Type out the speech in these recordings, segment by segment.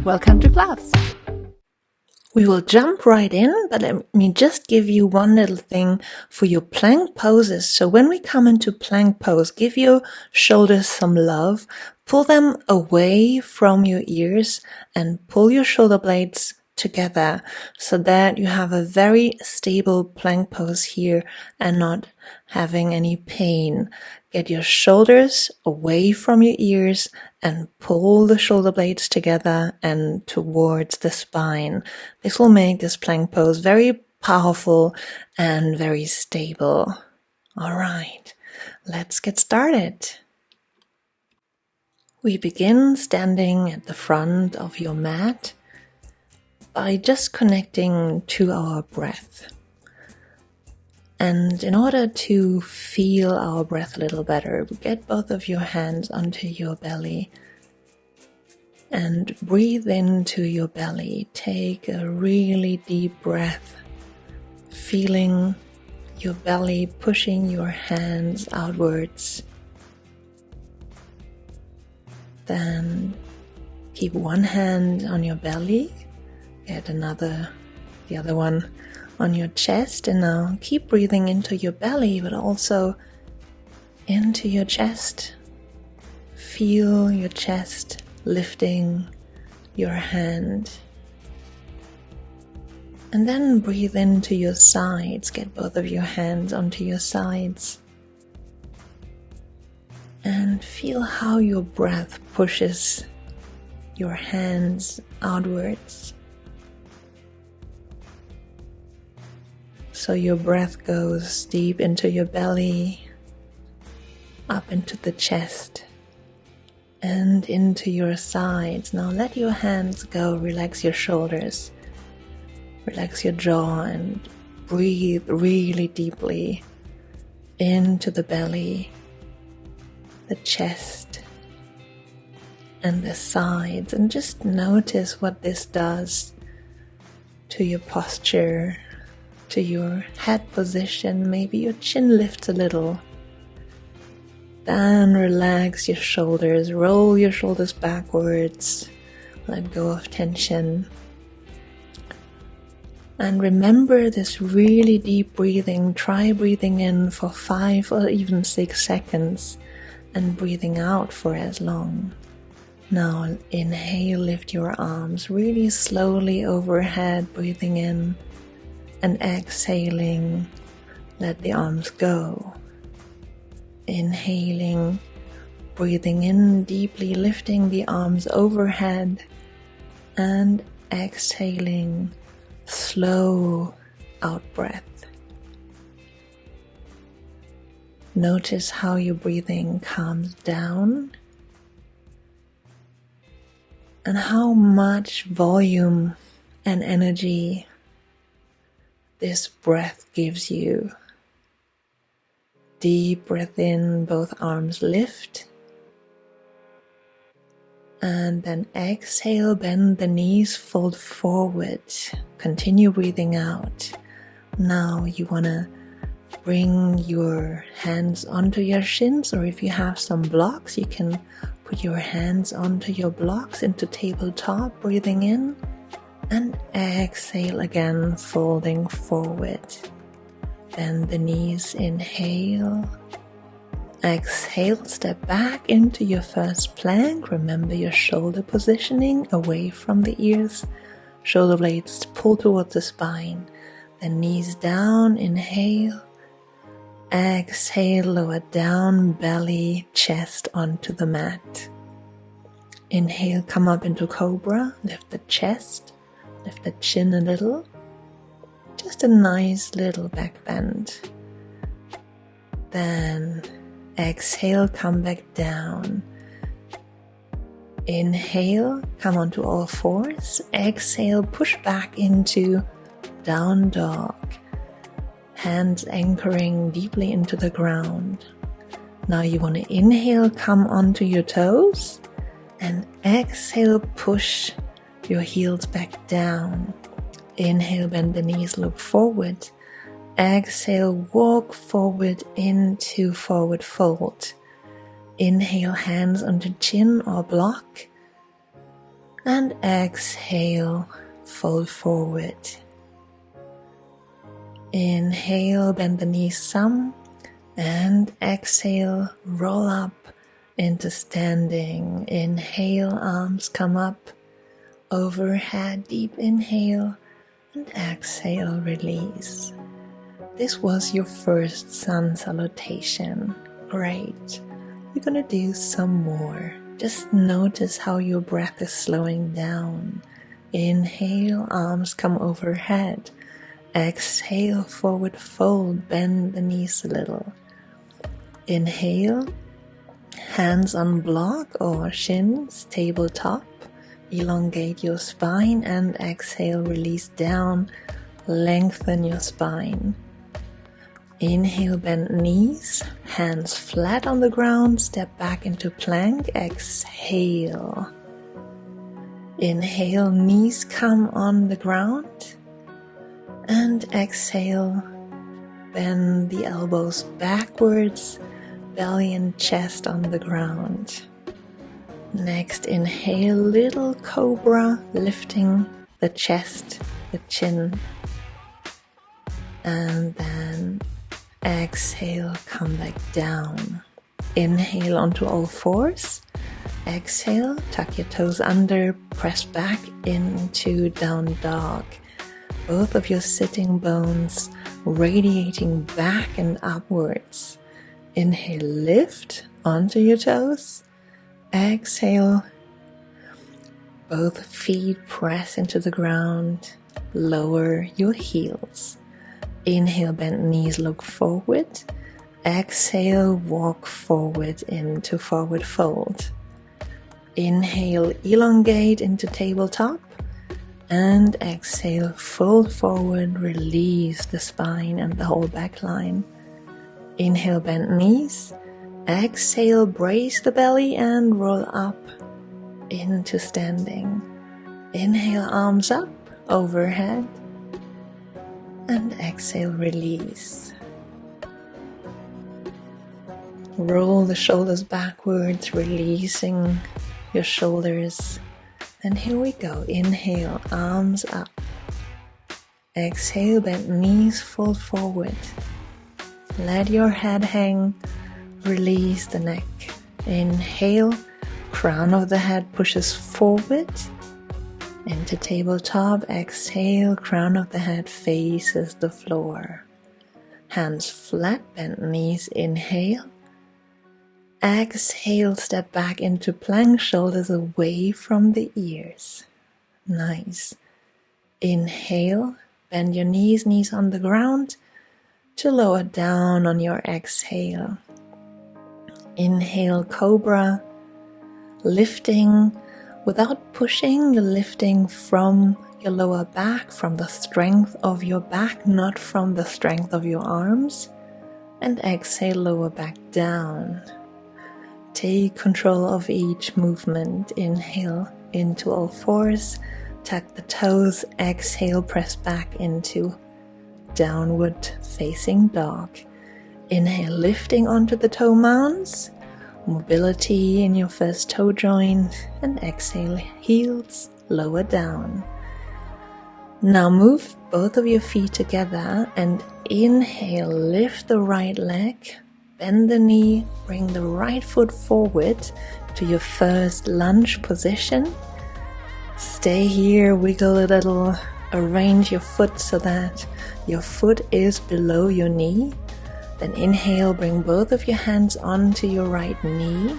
Welcome to class. We will jump right in, but let me just give you one little thing for your plank poses. So when we come into plank pose, give your shoulders some love, pull them away from your ears and pull your shoulder blades together so that you have a very stable plank pose here and not having any pain. Get your shoulders away from your ears and pull the shoulder blades together and towards the spine. This will make this plank pose very powerful and very stable. All right, let's get started. We begin standing at the front of your mat by just connecting to our breath. And in order to feel our breath a little better, get both of your hands onto your belly and breathe into your belly. Take a really deep breath, feeling your belly pushing your hands outwards. Then keep one hand on your belly, get the other one on your chest, and now keep breathing into your belly but also into your chest. Feel your chest lifting your hand, and then breathe into your sides. Get both of your hands onto your sides and feel how your breath pushes your hands outwards. So your breath goes deep into your belly, up into the chest, and into your sides. Now let your hands go, relax your shoulders, relax your jaw, and breathe really deeply into the belly, the chest, and the sides. And just notice what this does to your posture, to your head position. Maybe your chin lifts a little. Then relax your shoulders, roll your shoulders backwards, let go of tension. And remember this really deep breathing. Try breathing in for 5 or even 6 seconds and breathing out for as long. Now inhale, lift your arms really slowly overhead, breathing in. And exhaling, let the arms go. Inhaling, breathing in deeply, lifting the arms overhead, and exhaling, slow out breath. Notice how your breathing calms down and how much volume and energy this breath gives you. Deep breath in, both arms lift. And then exhale, bend the knees, fold forward. Continue breathing out. Now you want to bring your hands onto your shins, or if you have some blocks, you can put your hands onto your blocks into tabletop, breathing in. And exhale again, folding forward. Bend the knees, inhale. Exhale, step back into your first plank. Remember your shoulder positioning away from the ears. Shoulder blades pull towards the spine. Then knees down, inhale. Exhale, lower down, belly, chest onto the mat. Inhale, come up into cobra, lift the chest. Lift the chin a little, just a nice little back bend. Then exhale, come back down. Inhale, come onto all fours. Exhale, push back into down dog. Hands anchoring deeply into the ground. Now you want to inhale, come onto your toes, and exhale, push your heels back down. Inhale, bend the knees, look forward. Exhale, walk forward into forward fold. Inhale, hands onto chin or block. And exhale, fold forward. Inhale, bend the knees some, and exhale, roll up into standing. Inhale, arms come up, overhead, deep inhale, and exhale, release. This was your first sun salutation. Great. We're gonna do some more. Just notice how your breath is slowing down. Inhale, arms come overhead. Exhale, forward fold, bend the knees a little. Inhale, hands on block or shins, tabletop. Elongate your spine and exhale, release down, lengthen your spine. Inhale, bend knees, hands flat on the ground, step back into plank, exhale. Inhale, knees come on the ground, and exhale, bend the elbows backwards, belly and chest on the ground. Next, inhale, little cobra, lifting the chest, the chin, and then exhale, come back down. Inhale onto all fours. Exhale, tuck your toes under, press back into down dog. Both of your sitting bones radiating back and upwards. Inhale, lift onto your toes. Exhale, both feet press into the ground. Lower your heels. Inhale, bend knees, look forward. Exhale, walk forward into forward fold. Inhale, elongate into tabletop. And exhale, fold forward, release the spine and the whole back line. Inhale, bend knees. Exhale, brace the belly and roll up into standing. Inhale, arms up, overhead. And exhale, release. Roll the shoulders backwards, releasing your shoulders. And here we go. Inhale, arms up. Exhale, bend knees, fold forward. Let your head hang, release the neck. Inhale, crown of the head pushes forward into tabletop. Exhale, crown of the head faces the floor. Hands flat, bend knees, inhale. Exhale, step back into plank, shoulders away from the ears. Nice. Inhale, bend your knees, knees on the ground to lower down on your exhale. Inhale, cobra, lifting without pushing. You're lifting from your lower back, from the strength of your back, not from the strength of your arms. And exhale, lower back down. Take control of each movement. Inhale into all fours, tuck the toes. Exhale, press back into downward facing dog. Inhale, lifting onto the toe mounds, mobility in your first toe joint, and exhale, heels lower down. Now move both of your feet together and inhale, lift the right leg. Bend the knee, bring the right foot forward to your first lunge position. Stay here, wiggle a little, arrange your foot so that your foot is below your knee. Then inhale, bring both of your hands onto your right knee.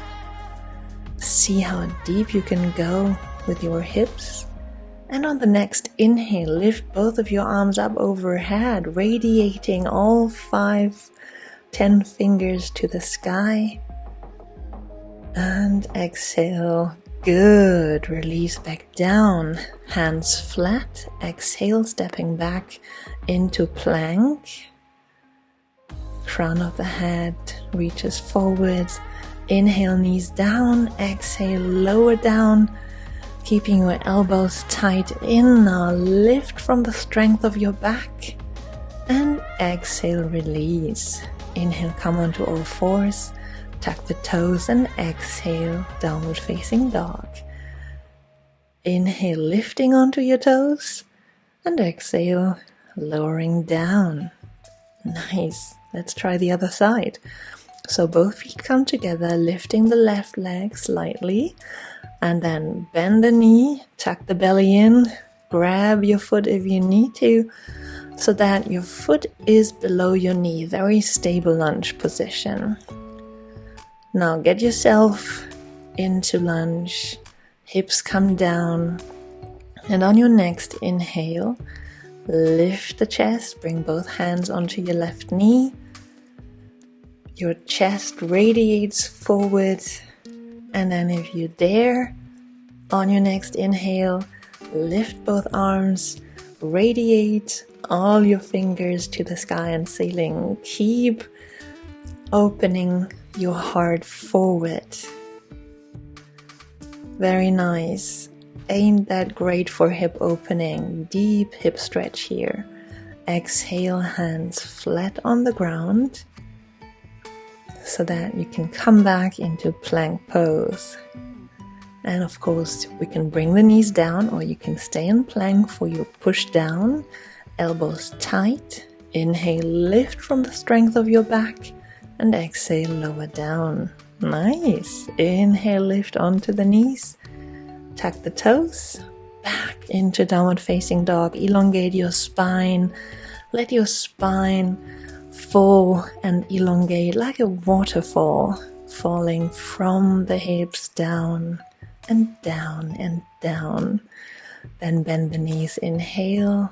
See how deep you can go with your hips. And on the next inhale, lift both of your arms up overhead, radiating all 10 fingers to the sky. And exhale. Good. Release back down. Hands flat. Exhale, stepping back into plank. Crown of the head reaches forwards. Inhale, knees down. Exhale, lower down. Keeping your elbows tight in. Now lift from the strength of your back. And exhale, release. Inhale, come onto all fours, tuck the toes and exhale, downward facing dog. Inhale, lifting onto your toes. And exhale, lowering down. Nice. Let's try the other side. So both feet come together, lifting the left leg slightly. And then bend the knee, tuck the belly in. Grab your foot if you need to, so that your foot is below your knee. Very stable lunge position. Now get yourself into lunge. Hips come down. And on your next inhale, lift the chest, bring both hands onto your left knee. Your chest radiates forward. And then if you dare, on your next inhale, lift both arms, radiate all your fingers to the sky and ceiling. Keep opening your heart forward. Very nice. Ain't that great for hip opening? Deep hip stretch here. Exhale, hands flat on the ground so that you can come back into plank pose. And of course, we can bring the knees down, or you can stay in plank for your push down. Elbows tight. Inhale, lift from the strength of your back. And exhale, lower down. Nice. Inhale, lift onto the knees. Tuck the toes, back into downward facing dog. Elongate your spine. Let your spine fall and elongate like a waterfall, falling from the hips down and down and down. Then bend the knees. Inhale,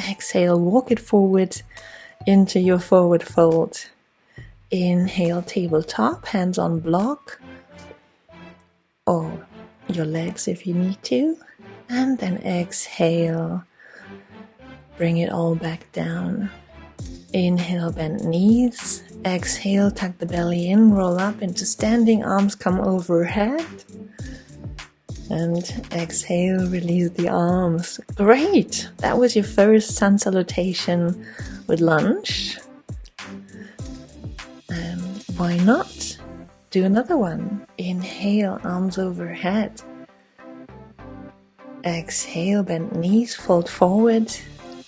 exhale, walk it forward into your forward fold. Inhale, tabletop, hands on block. Or your legs if you need to, and then exhale, bring it all back down. Inhale, bend knees. Exhale, tuck the belly in, roll up into standing, arms come overhead. And exhale, release the arms. Great! That was your first sun salutation with lunge. And why not do another one? Inhale, arms overhead. Exhale, bend knees, fold forward.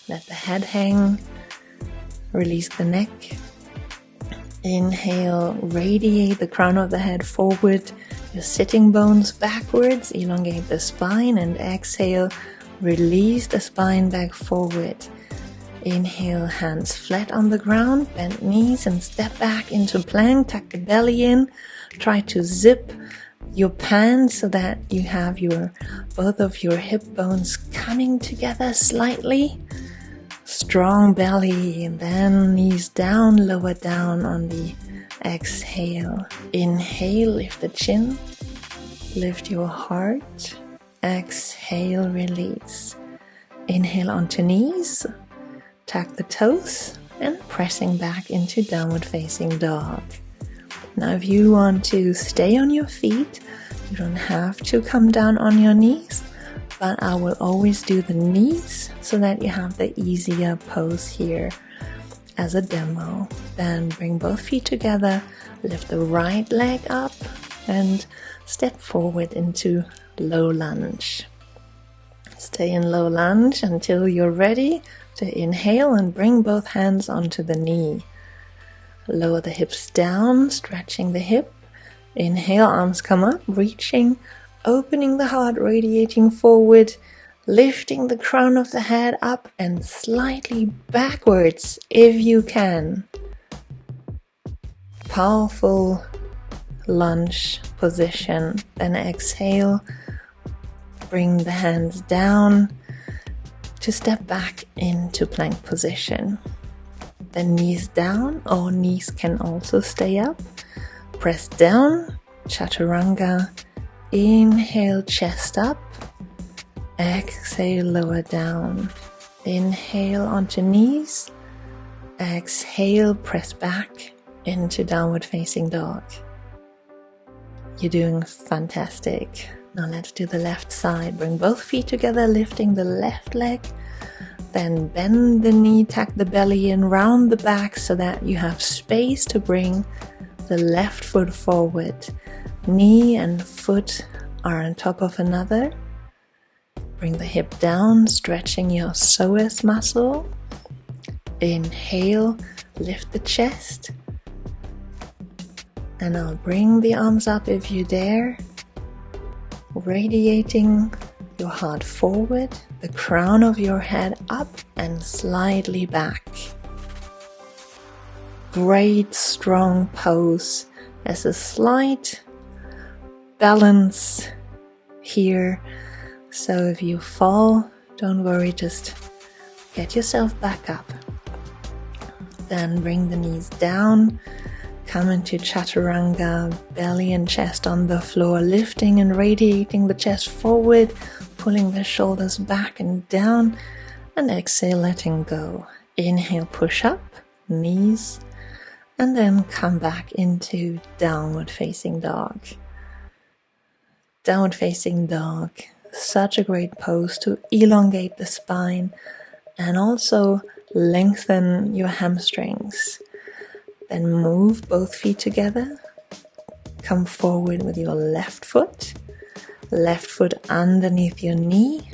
Let the head hang. Release the neck. Inhale, radiate the crown of the head forward. Your sitting bones backwards. Elongate the spine. And exhale, release the spine back forward. Inhale, hands flat on the ground. Bend knees and step back into plank. Tuck the belly in. Try to zip your pants so that you have both of your hip bones coming together slightly. Strong belly, and then knees down, lower down on the exhale. Inhale, lift the chin, lift your heart. Exhale, release. Inhale onto knees, tuck the toes, and pressing back into downward facing dog. Now if you want to stay on your feet, you don't have to come down on your knees, but I will always do the knees so that you have the easier pose here as a demo. Then bring both feet together, lift the right leg up and step forward into low lunge. Stay in low lunge until you're ready to inhale and bring both hands onto the knee. Lower the hips down, stretching the hip. Inhale, arms come up, reaching, opening the heart, radiating forward, lifting the crown of the head up and slightly backwards if you can. Powerful lunge position. Then exhale, bring the hands down to step back into plank position. Then knees down, or knees can also stay up. Press down, chaturanga. Inhale, chest up. Exhale, lower down. Inhale onto knees. Exhale, press back into downward facing dog. You're doing fantastic. Now let's do the left side. Bring both feet together, lifting the left leg. Then bend the knee, tuck the belly in, round the back so that you have space to bring the left foot forward. Knee and foot are on top of another. Bring the hip down, stretching your psoas muscle. Inhale, lift the chest. And now bring the arms up if you dare, radiating your heart forward, the crown of your head up and slightly back. Great strong pose. There's a slight balance here, so if you fall, don't worry, just get yourself back up. Then bring the knees down, come into Chaturanga, belly and chest on the floor, lifting and radiating the chest forward, pulling the shoulders back and down, and exhale, letting go. Inhale, push up, knees, and then come back into downward facing dog. Downward facing dog, such a great pose to elongate the spine and also lengthen your hamstrings. Then move both feet together. Come forward with your left foot underneath your knee.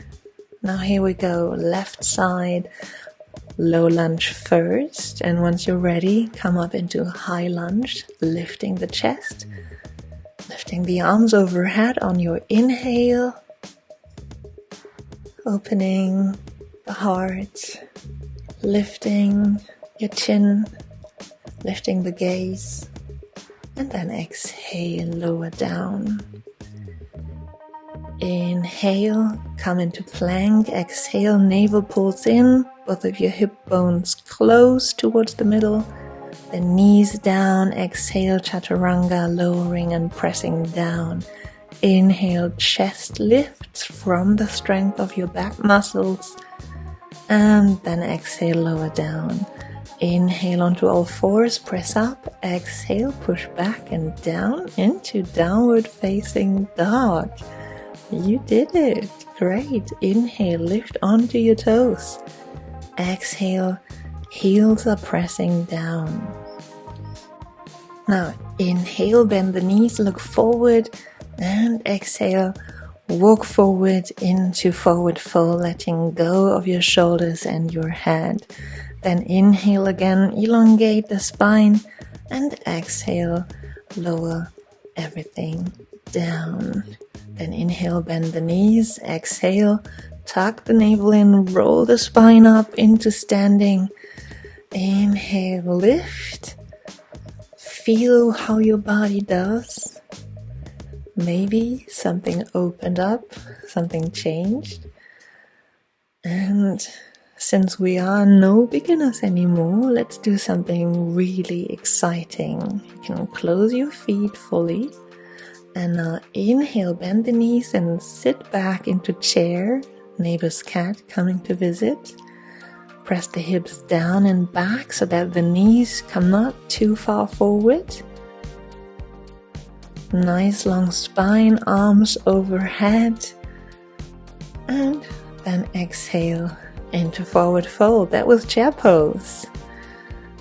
Now here we go, left side, low lunge first. And once you're ready, come up into high lunge, lifting the chest, lifting the arms overhead on your inhale, opening the heart, lifting your chin, lifting the gaze, and then exhale, lower down. Inhale, come into plank. Exhale, navel pulls in, both of your hip bones close towards the middle, the knees down. Exhale, Chaturanga, lowering and pressing down. Inhale, chest lifts from the strength of your back muscles, and then exhale, lower down. Inhale onto all fours, press up. Exhale, push back and down into downward facing dog. You did it. Great. Inhale, lift onto your toes. Exhale, heels are pressing down. Now inhale, bend the knees, look forward, and exhale, walk forward into forward fold, letting go of your shoulders and your head. Then inhale again, elongate the spine, and exhale, lower everything down. Then inhale, bend the knees, exhale, tuck the navel in, roll the spine up into standing. Inhale, lift. Feel how your body does. Maybe something opened up, something changed. And since we are no beginners anymore, let's do something really exciting. You can close your feet fully. And now inhale, bend the knees and sit back into chair. Neighbor's cat coming to visit. Press the hips down and back so that the knees come not too far forward. Nice long spine, arms overhead. And then exhale into forward fold. That was chair pose.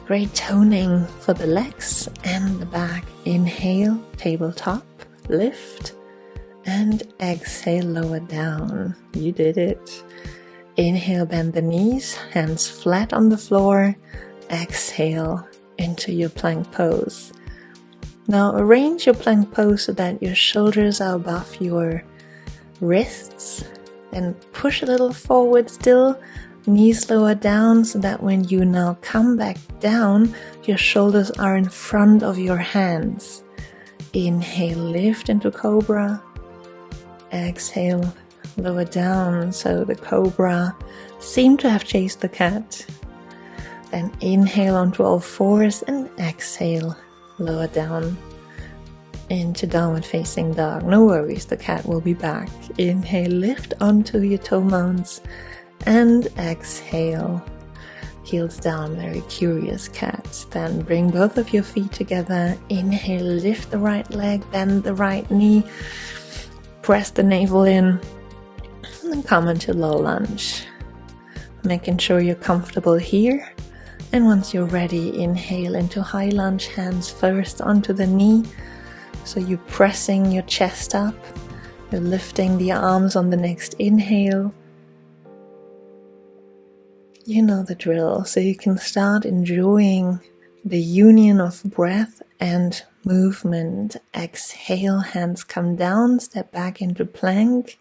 Great toning for the legs and the back. Inhale, tabletop, lift, and exhale, lower down. You did it. Inhale, bend the knees, hands flat on the floor. Exhale into your plank pose. Now arrange your plank pose so that your shoulders are above your wrists. Then push a little forward still, knees lower down so that when you now come back down, your shoulders are in front of your hands. Inhale, lift into cobra. Exhale, lower down. So the cobra seemed to have chased the cat. Then inhale onto all fours and exhale, lower down into downward facing dog. No worries, the cat will be back. Inhale, lift onto your toe mounts and exhale, heels down, very curious cat. Then bring both of your feet together. Inhale, lift the right leg, bend the right knee, press the navel in, and then come into low lunge. Making sure you're comfortable here. And once you're ready, inhale into high lunge, hands first onto the knee. So you're pressing your chest up. You're lifting the arms on the next inhale. You know the drill, so you can start enjoying the union of breath and movement. Exhale, hands come down, step back into plank.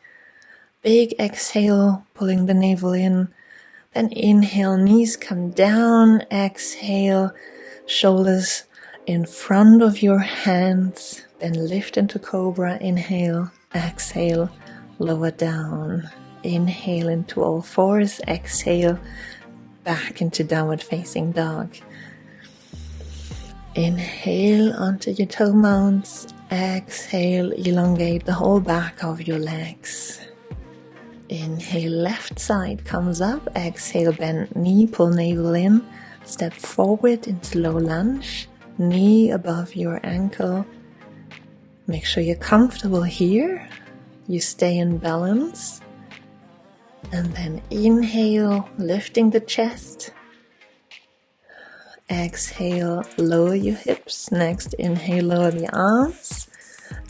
Big exhale, pulling the navel in. Then inhale, knees come down. Exhale, shoulders in front of your hands. Then lift into cobra. Inhale, exhale, lower down. Inhale into all fours. Exhale, back into downward facing dog. Inhale onto your toe mounts. Exhale, elongate the whole back of your legs. Inhale, left side comes up. Exhale, bend knee, pull navel in. Step forward into low lunge. Knee above your ankle. Make sure you're comfortable here. You stay in balance. And then inhale, lifting the chest. Exhale, lower your hips. Next, inhale, lower the arms.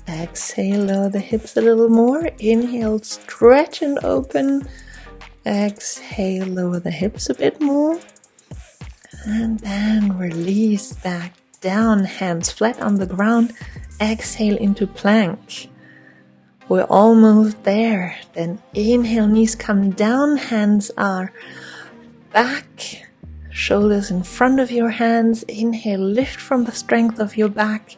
Exhale, lower the hips a little more. Inhale, stretch and open. Exhale, lower the hips a bit more. And then release back down, hands flat on the ground. Exhale into plank. We're almost there. Then inhale, knees come down, hands are back. Shoulders in front of your hands. Inhale, lift from the strength of your back.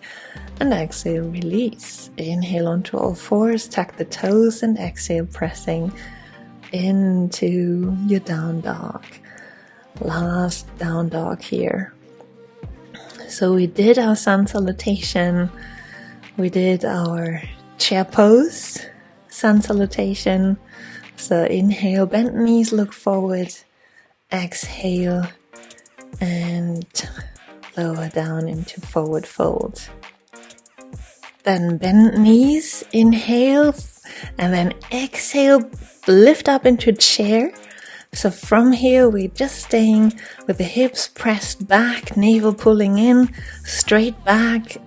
And exhale, release. Inhale onto all fours, tuck the toes, and exhale, pressing into your down dog. Last down dog here. So we did our sun salutation. We did our chair pose, sun salutation. So inhale, bend knees, look forward. Exhale, and lower down into forward fold. Then bend knees, inhale, and then exhale, lift up into chair. So from here, we're just staying with the hips pressed back, navel pulling in, straight back,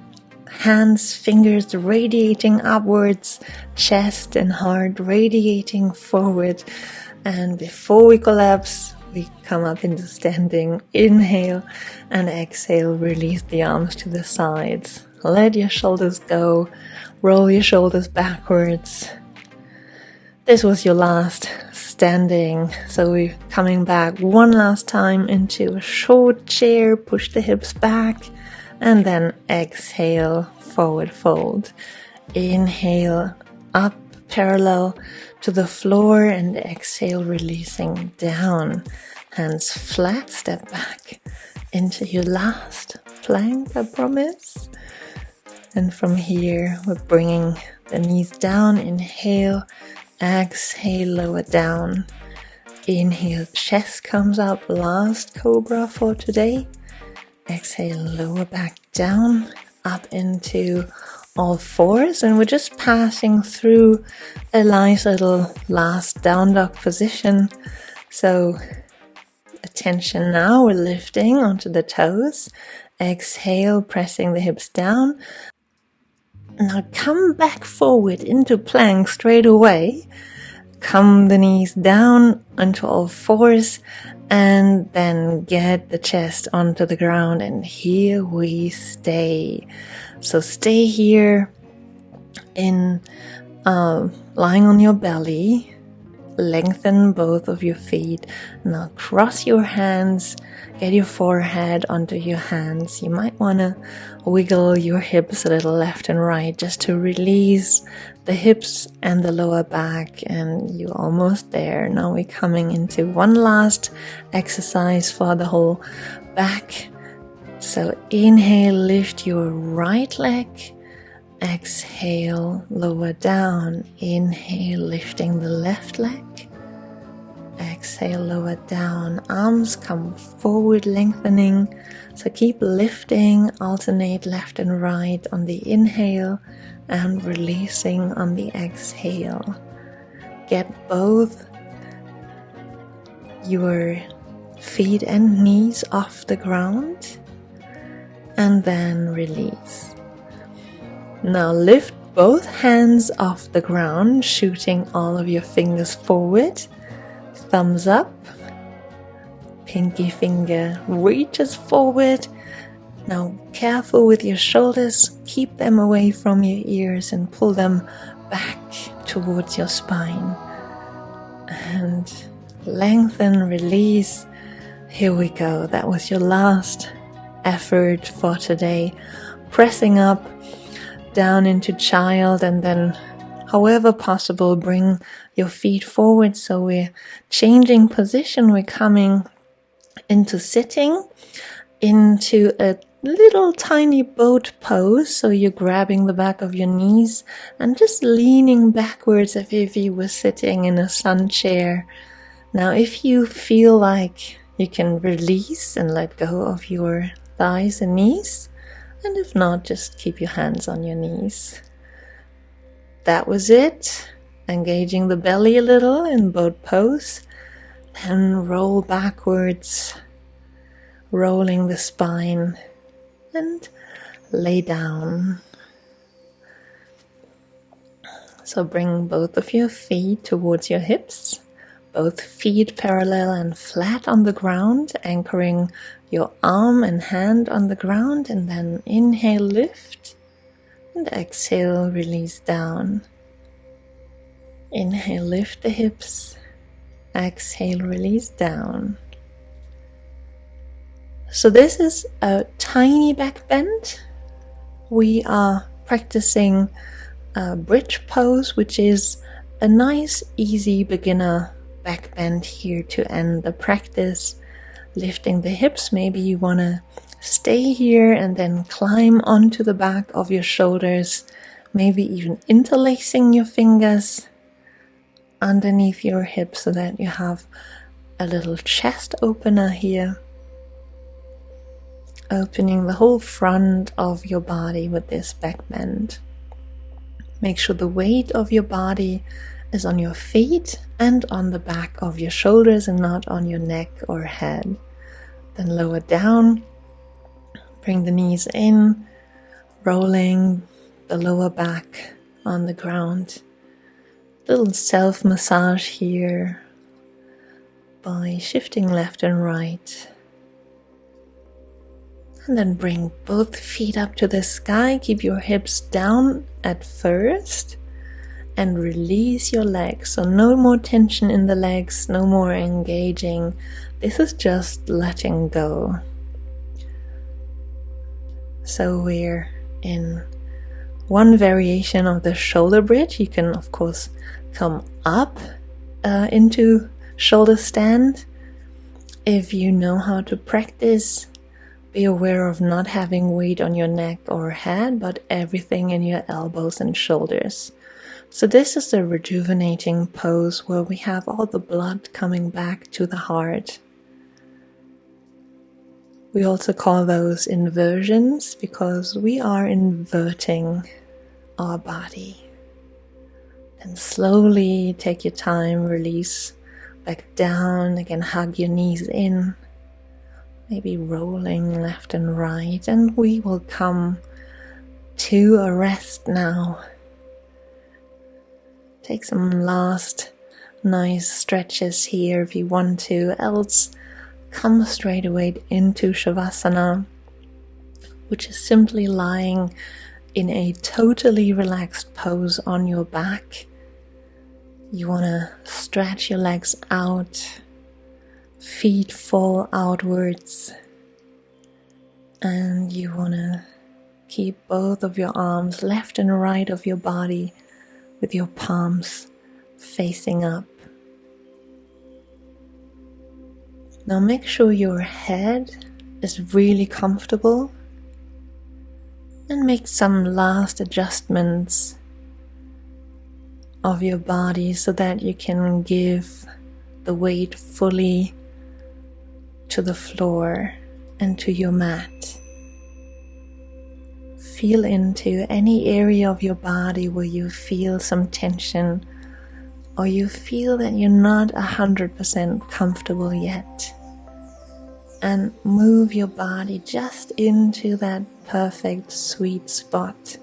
hands, fingers radiating upwards, chest and heart radiating forward. And before we collapse, we come up into standing. Inhale and exhale, release the arms to the sides. Let your shoulders go, roll your shoulders backwards. This was your last standing, so we're coming back one last time into a short chair, push the hips back, and then exhale, forward fold. Inhale, up parallel to the floor, and exhale, releasing down. Hands flat, step back into your last plank, I promise. And from here, we're bringing the knees down. Inhale, exhale, lower down. Inhale, chest comes up. Last cobra for today. Exhale, lower back down, up into all fours. And we're just passing through a nice little last down dog position. So attention now, we're lifting onto the toes. Exhale, pressing the hips down. Now come back forward into plank straight away. Come the knees down onto all fours and then get the chest onto the ground, and here we stay. So stay here in lying on your belly. Lengthen both of your feet. Now cross your hands, get your forehead onto your hands. You might want to wiggle your hips a little left and right just to release the hips and the lower back, and you're almost there. Now we're coming into one last exercise for the whole back. So inhale, lift your right leg. Exhale, lower down. Inhale, lifting the left leg. Exhale, lower down. Arms come forward, lengthening. So keep lifting, alternate left and right on the inhale and releasing on the exhale. Get both your feet and knees off the ground and then release. Now lift both hands off the ground, shooting all of your fingers forward. Thumbs up. Pinky finger reaches forward. Now careful with your shoulders. Keep them away from your ears and pull them back towards your spine. And lengthen, release. Here we go. That was your last effort for today. Pressing up, down into child, and then however possible, bring your feet forward. So we're changing position. We're coming into sitting, into a little tiny boat pose. So you're grabbing the back of your knees and just leaning backwards as if you were sitting in a sun chair. Now, if you feel like you can release and let go of your thighs and knees, and if not, just keep your hands on your knees. That was it. Engaging the belly a little in boat pose. Then roll backwards, rolling the spine, and lay down. So bring both of your feet towards your hips. Both feet parallel and flat on the ground, anchoring your arm and hand on the ground, and then inhale, lift, and exhale, release down. Inhale, lift the hips, exhale, release down. So this is a tiny back bend. We are practicing a bridge pose, which is a nice, easy beginner back bend here to end the practice. Lifting the hips, maybe you want to stay here and then climb onto the back of your shoulders, maybe even interlacing your fingers underneath your hips so that you have a little chest opener here, opening the whole front of your body with this back bend. Make sure the weight of your body is on your feet and on the back of your shoulders and not on your neck or head. Then lower down, bring the knees in, rolling the lower back on the ground. Little self-massage here by shifting left and right. And then bring both feet up to the sky. Keep your hips down at first. And release your legs. So no more tension in the legs, no more engaging. This is just letting go. So we're in one variation of the shoulder bridge. You can of course come up into shoulder stand. If you know how to practice, be aware of not having weight on your neck or head, but everything in your elbows and shoulders. So this is the rejuvenating pose where we have all the blood coming back to the heart. We also call those inversions because we are inverting our body. Then slowly take your time, release back down. Again, hug your knees in, maybe rolling left and right, and we will come to a rest now. Take some last nice stretches here if you want to, else come straight away into Savasana, which is simply lying in a totally relaxed pose on your back. You want to stretch your legs out, feet fall outwards, and you want to keep both of your arms left and right of your body with your palms facing up. Now make sure your head is really comfortable and make some last adjustments of your body so that you can give the weight fully to the floor and to your mat. Feel into any area of your body where you feel some tension or you feel that you're not 100% comfortable yet. And move your body just into that perfect sweet spot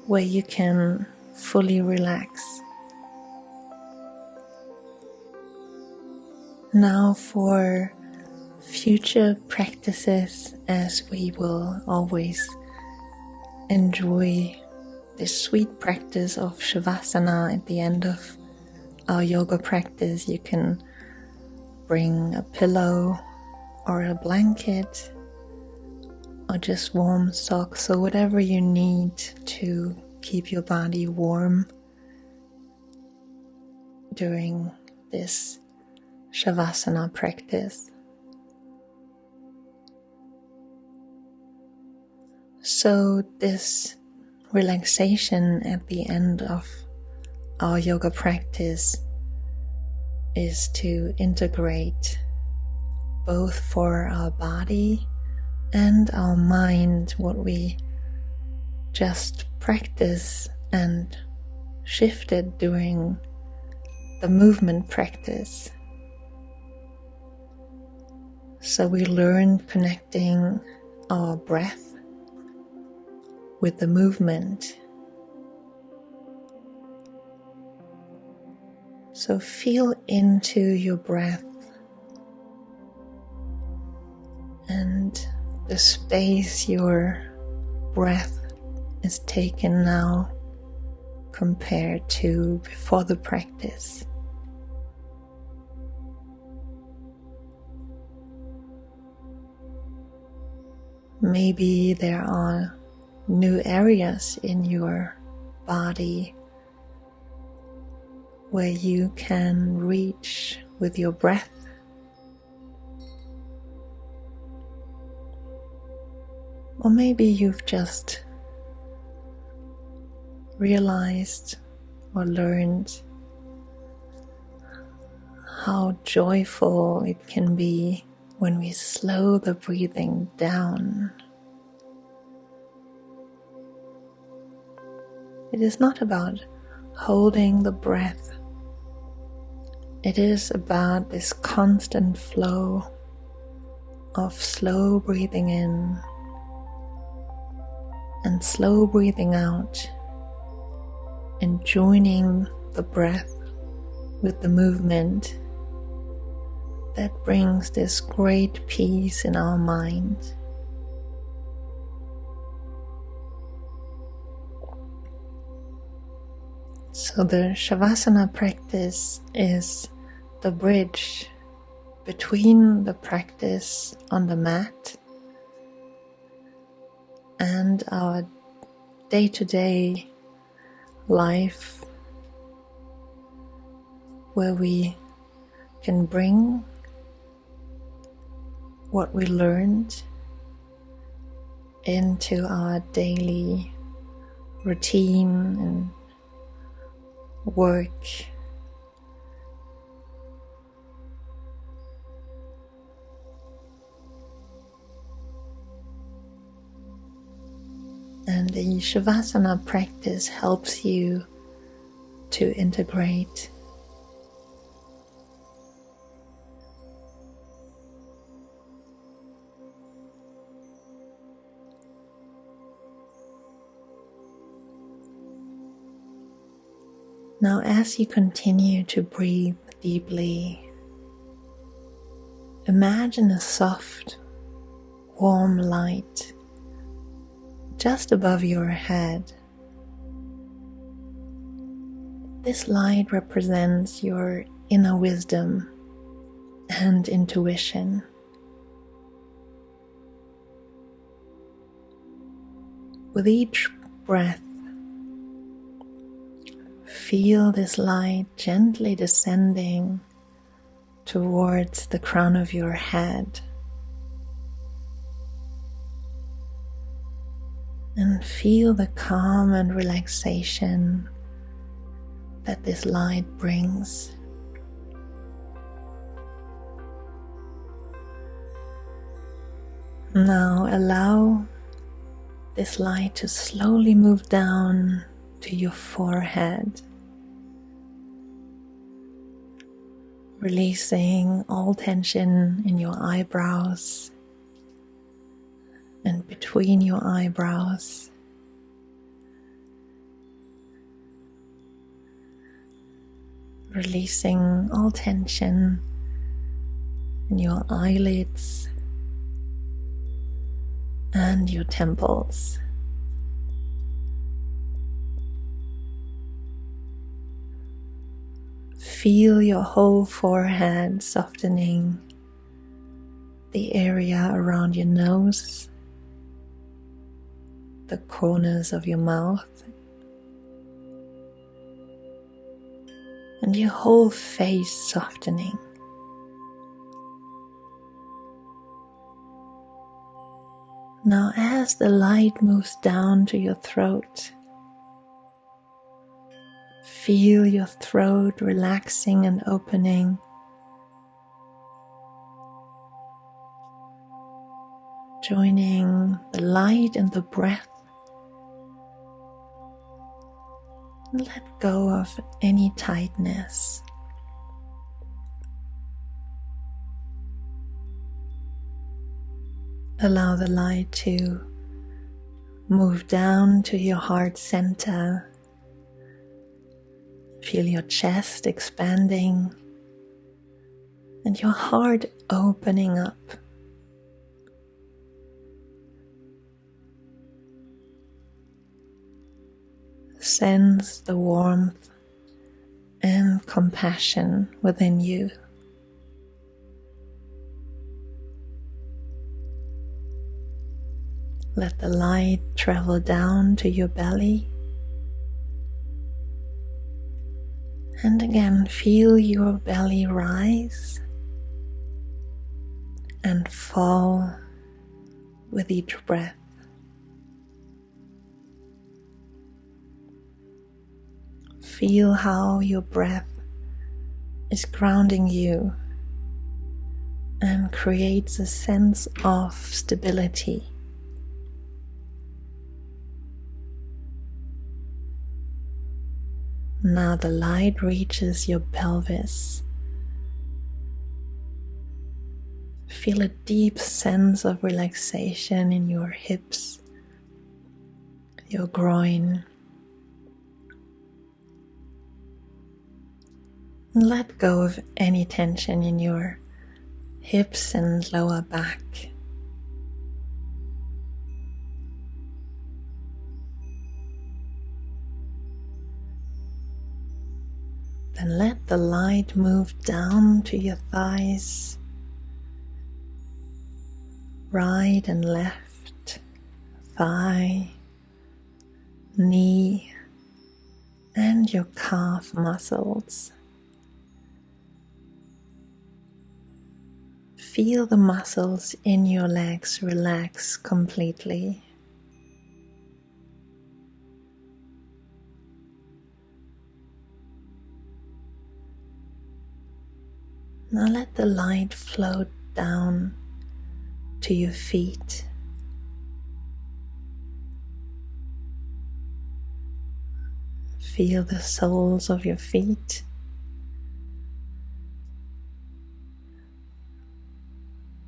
where you can fully relax. Now for future practices, as we will always enjoy this sweet practice of Savasana at the end of our yoga practice, you can bring a pillow or a blanket or just warm socks or whatever you need to keep your body warm during this Savasana practice. So this relaxation at the end of our yoga practice is to integrate both for our body and our mind what we just practice and shifted during the movement practice. So we learned connecting our breath with the movement. So feel into your breath and the space your breath is taken now compared to before the practice. Maybe there are new areas in your body where you can reach with your breath. Or maybe you've just realized or learned how joyful it can be when we slow the breathing down. It is not about holding the breath. It is about this constant flow of slow breathing in and slow breathing out, and joining the breath with the movement that brings this great peace in our mind. So the Savasana practice is the bridge between the practice on the mat and our day-to-day life, where we can bring what we learned into our daily routine and work. And the Savasana practice helps you to integrate Now, as you continue to breathe deeply, imagine a soft, warm light just above your head. This light represents your inner wisdom and intuition. With each breath, feel this light gently descending towards the crown of your head. And feel the calm and relaxation that this light brings. Now allow this light to slowly move down to your forehead, releasing all tension in your eyebrows and between your eyebrows. releasing all tension in your eyelids and your temples. Feel your whole forehead softening, the area around your nose, the corners of your mouth, and your whole face softening. Now, as the light moves down to your throat, feel your throat relaxing and opening. Joining the light and the breath. And let go of any tightness. Allow the light to move down to your heart center. Feel your chest expanding and your heart opening up. Sense the warmth and compassion within you. Let the light travel down to your belly. And again, feel your belly rise and fall with each breath. Feel how your breath is grounding you and creates a sense of stability. Now the light reaches your pelvis. Feel a deep sense of relaxation in your hips, your groin. And let go of any tension in your hips and lower back. Then let the light move down to your thighs, right and left, thigh, knee, and your calf muscles. Feel the muscles in your legs relax completely. Now let the light float down to your feet. Feel the soles of your feet.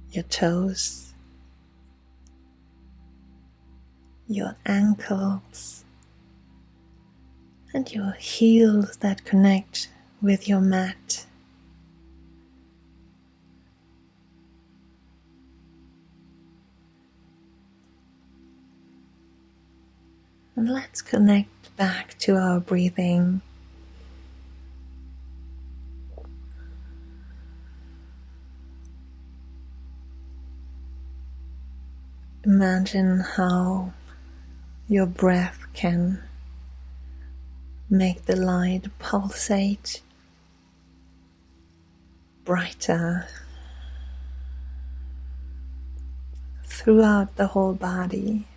Your toes, your ankles, and your heels that connect with your mat. And let's connect back to our breathing. Imagine how your breath can make the light pulsate brighter throughout the whole body.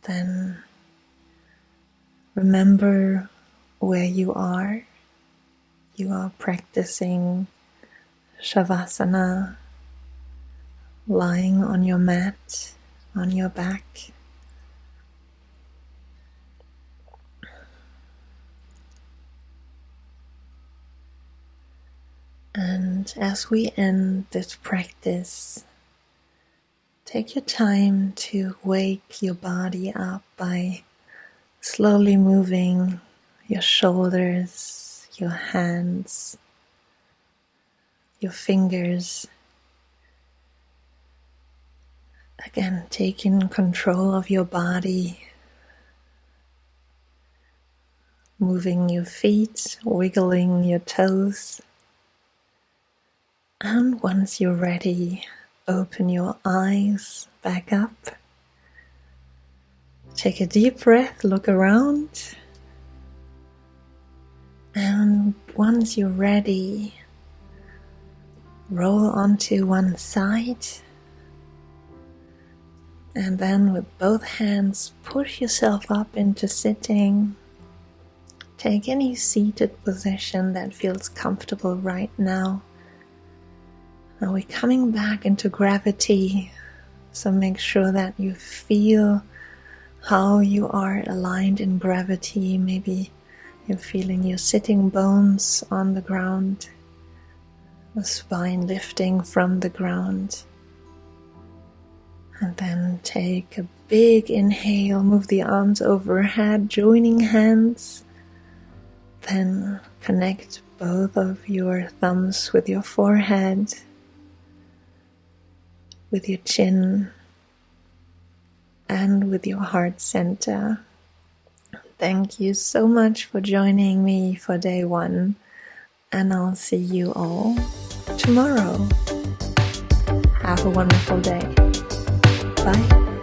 Then remember where you are. You are practicing Savasana, lying on your mat, on your back. And as we end this practice, take your time to wake your body up by slowly moving your shoulders, your hands, your fingers. Again, taking control of your body, moving your feet, wiggling your toes. And once you're ready, open your eyes back up. Take a deep breath, look around. And once you're ready, roll onto one side. And then with both hands, push yourself up into sitting. Take any seated position that feels comfortable right now. Now we're coming back into gravity, so make sure that you feel how you are aligned in gravity. Maybe you're feeling your sitting bones on the ground, the spine lifting from the ground. And then take a big inhale, move the arms overhead, joining hands. Then connect both of your thumbs with your forehead, with your chin, and with your heart center. Thank you so much for joining me for day 1, and I'll see you all tomorrow. Have a wonderful day. Bye.